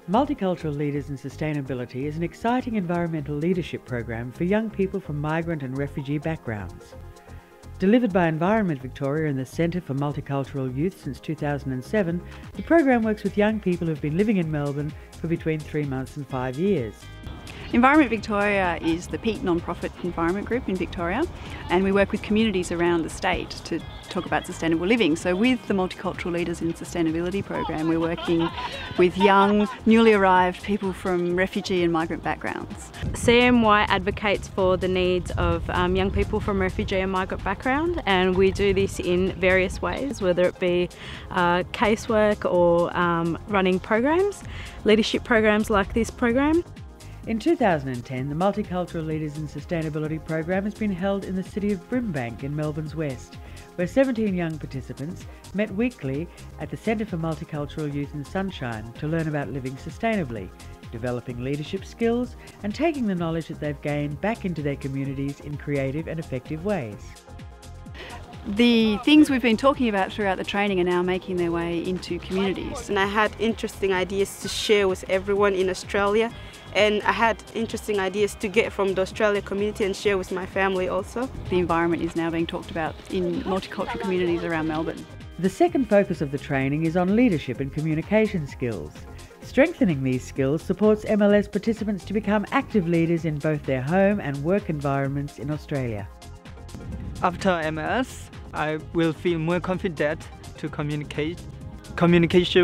Multicultural Leaders in Sustainability is an exciting environmental leadership program for young people from migrant and refugee backgrounds. Delivered by Environment Victoria and the Centre for Multicultural Youth since 2007, the program works with young people who have been living in Melbourne for between 3 months and 5 years. Environment Victoria is the peak non-profit environment group in Victoria, and we work with communities around the state to talk about sustainable living. So with the Multicultural Leaders in Sustainability program, we're working with young, newly arrived people from refugee and migrant backgrounds. CMY advocates for the needs of young people from refugee and migrant background, and we do this in various ways, whether it be casework or running programs, leadership programs like this program. In 2010, the Multicultural Leaders in Sustainability program has been held in the city of Brimbank in Melbourne's west, where 17 young participants met weekly at the Centre for Multicultural Youth in Sunshine to learn about living sustainably, developing leadership skills and taking the knowledge that they've gained back into their communities in creative and effective ways. The things we've been talking about throughout the training are now making their way into communities. And I had interesting ideas to share with everyone in Australia, and I had interesting ideas to get from the Australia community and share with my family also. The environment is now being talked about in multicultural communities around Melbourne. The second focus of the training is on leadership and communication skills. Strengthening these skills supports MLS participants to become active leaders in both their home and work environments in Australia. After MLS, I will feel more confident to communication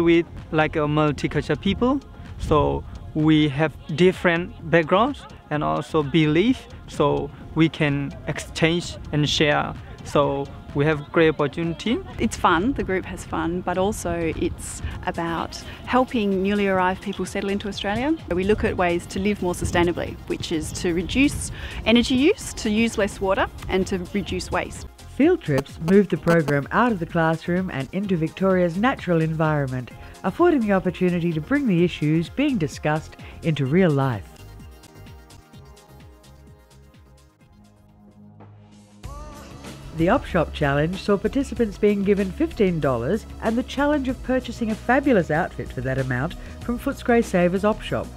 with multicultural people. So we have different backgrounds and also beliefs, so we can exchange and share. So we have great opportunity. It's fun, the group has fun, but also it's about helping newly arrived people settle into Australia. We look at ways to live more sustainably, which is to reduce energy use, to use less water, and to reduce waste. Field trips move the program out of the classroom and into Victoria's natural environment, affording the opportunity to bring the issues being discussed into real life. The Op Shop Challenge saw participants being given $15 and the challenge of purchasing a fabulous outfit for that amount from Footscray Savers Op Shop.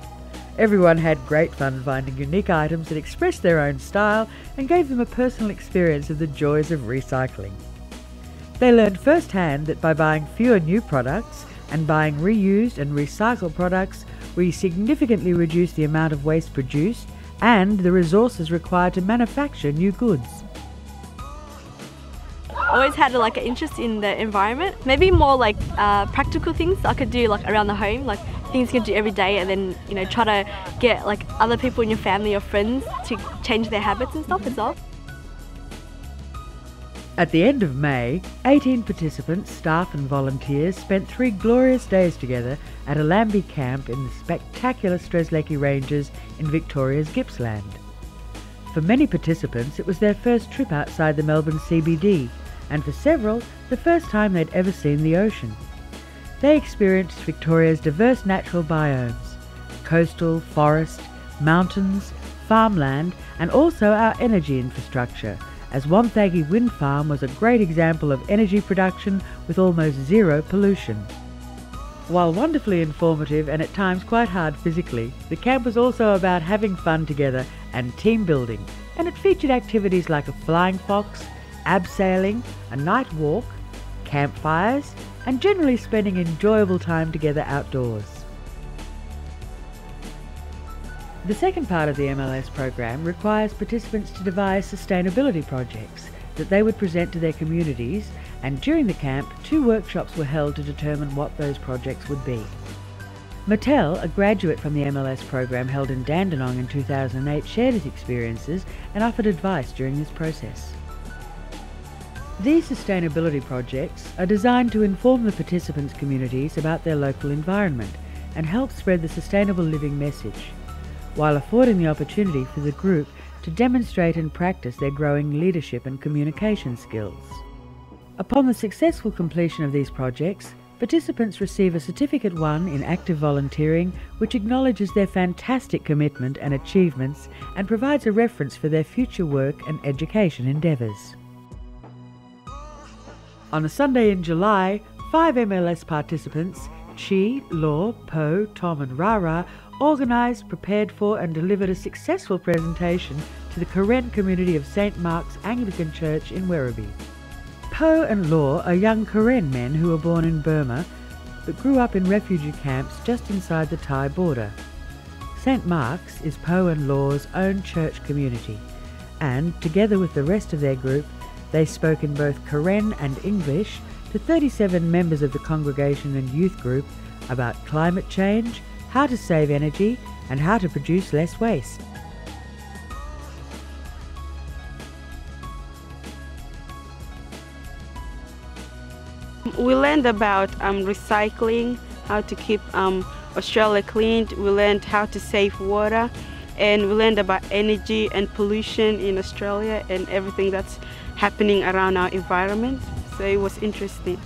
Everyone had great fun finding unique items that expressed their own style and gave them a personal experience of the joys of recycling. They learned firsthand that by buying fewer new products and buying reused and recycled products, we significantly reduce the amount of waste produced and the resources required to manufacture new goods. Always had an interest in the environment, maybe more practical things I could do around the home, things you can do every day, and then try to get other people in your family or friends to change their habits and stuff as well. At the end of May, 18 participants, staff and volunteers spent 3 glorious days together at a Lambie camp in the spectacular Strzelecki Ranges in Victoria's Gippsland. For many participants, it was their first trip outside the Melbourne CBD, and for several, the first time they'd ever seen the ocean. They experienced Victoria's diverse natural biomes, coastal, forest, mountains, farmland, and also our energy infrastructure, as Wonthaggi Wind Farm was a great example of energy production with almost zero pollution. While wonderfully informative and at times quite hard physically, the camp was also about having fun together and team building, and it featured activities like a flying fox, abseiling, a night walk, campfires, and generally spending enjoyable time together outdoors. The second part of the MLS program requires participants to devise sustainability projects that they would present to their communities, and during the camp, 2 workshops were held to determine what those projects would be. Mattel, a graduate from the MLS program held in Dandenong in 2008, shared his experiences and offered advice during this process. These sustainability projects are designed to inform the participants' communities about their local environment and help spread the sustainable living message, while affording the opportunity for the group to demonstrate and practice their growing leadership and communication skills. Upon the successful completion of these projects, participants receive a Certificate 1 in active volunteering, which acknowledges their fantastic commitment and achievements and provides a reference for their future work and education endeavours. On a Sunday in July, 5 MLS participants, Chi, Law, Po, Tom and Rara organised, prepared for and delivered a successful presentation to the Karen community of St Mark's Anglican Church in Werribee. Po and Law are young Karen men who were born in Burma but grew up in refugee camps just inside the Thai border. St Mark's is Po and Law's own church community, and together with the rest of their group, they spoke in both Karen and English to 37 members of the congregation and youth group about climate change, how to save energy and how to produce less waste. We learned about recycling, how to keep Australia clean. We learned how to save water, and we learned about energy and pollution in Australia and everything that's happening around our environment. So it was interesting.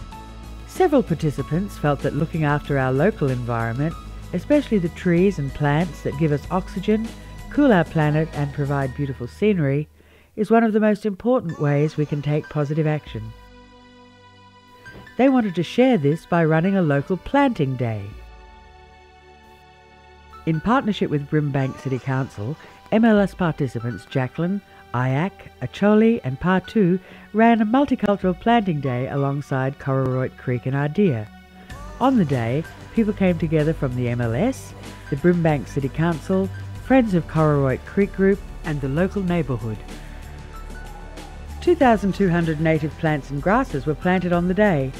Several participants felt that looking after our local environment, especially the trees and plants that give us oxygen, cool our planet and provide beautiful scenery, is one of the most important ways we can take positive action. They wanted to share this by running a local planting day. In partnership with Brimbank City Council, MLS participants Jacqueline, Ayak, Acholi and Patu ran a multicultural planting day alongside Cororoit Creek in Ardea. On the day, people came together from the MLS, the Brimbank City Council, Friends of Cororoit Creek Group and the local neighbourhood. 2,200 native plants and grasses were planted on the day.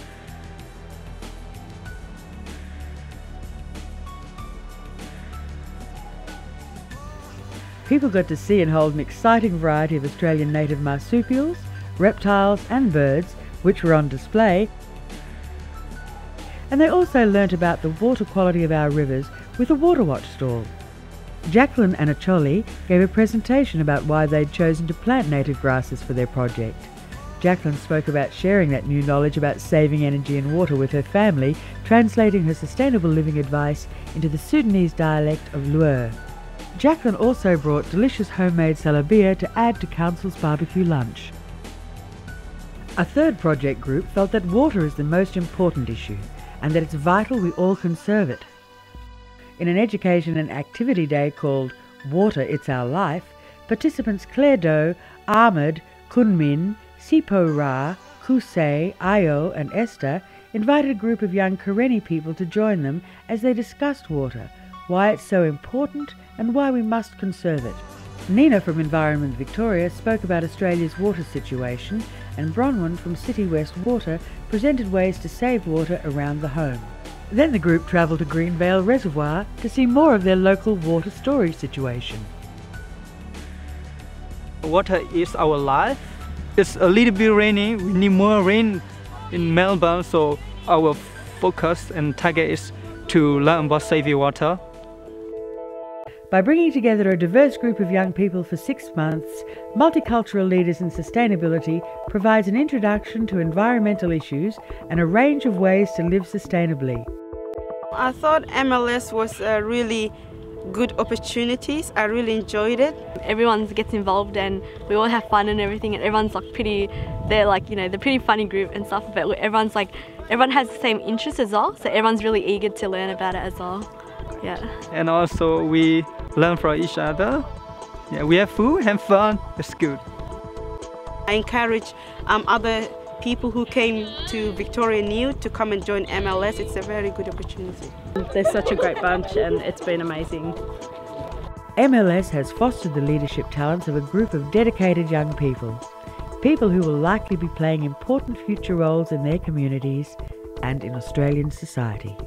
People got to see and hold an exciting variety of Australian native marsupials, reptiles and birds which were on display, and they also learnt about the water quality of our rivers with a Water Watch stall. Jacqueline and Acholi gave a presentation about why they'd chosen to plant native grasses for their project. Jacqueline spoke about sharing that new knowledge about saving energy and water with her family, translating her sustainable living advice into the Sudanese dialect of Luo. Jacqueline also brought delicious homemade salabia to add to Council's barbecue lunch. A third project group felt that water is the most important issue and that it's vital we all conserve it. In an education and activity day called Water It's Our Life, participants Claire Doe, Ahmed, Kunmin, Sipo Ra, Kusei, Ayo and Esther invited a group of young Karenni people to join them as they discussed water, why it's so important and why we must conserve it. Nina from Environment Victoria spoke about Australia's water situation, and Bronwyn from City West Water presented ways to save water around the home. Then the group travelled to Greenvale Reservoir to see more of their local water storage situation. Water is our life. It's a little bit rainy. We need more rain in Melbourne, so our focus and target is to learn about saving water. By bringing together a diverse group of young people for 6 months, Multicultural Leaders in Sustainability provides an introduction to environmental issues and a range of ways to live sustainably. I thought MLS was a really good opportunities. I really enjoyed it. Everyone gets involved and we all have fun and everything, and everyone's like they're pretty funny group and stuff, but everyone has the same interests as well, so everyone's really eager to learn about it as well. Yeah. And also we learn from each other. Yeah, we have food, have fun, it's good. I encourage other people who came to Victoria New to come and join MLS. It's a very good opportunity. They're such a great bunch and it's been amazing. MLS has fostered the leadership talents of a group of dedicated young people, people who will likely be playing important future roles in their communities and in Australian society.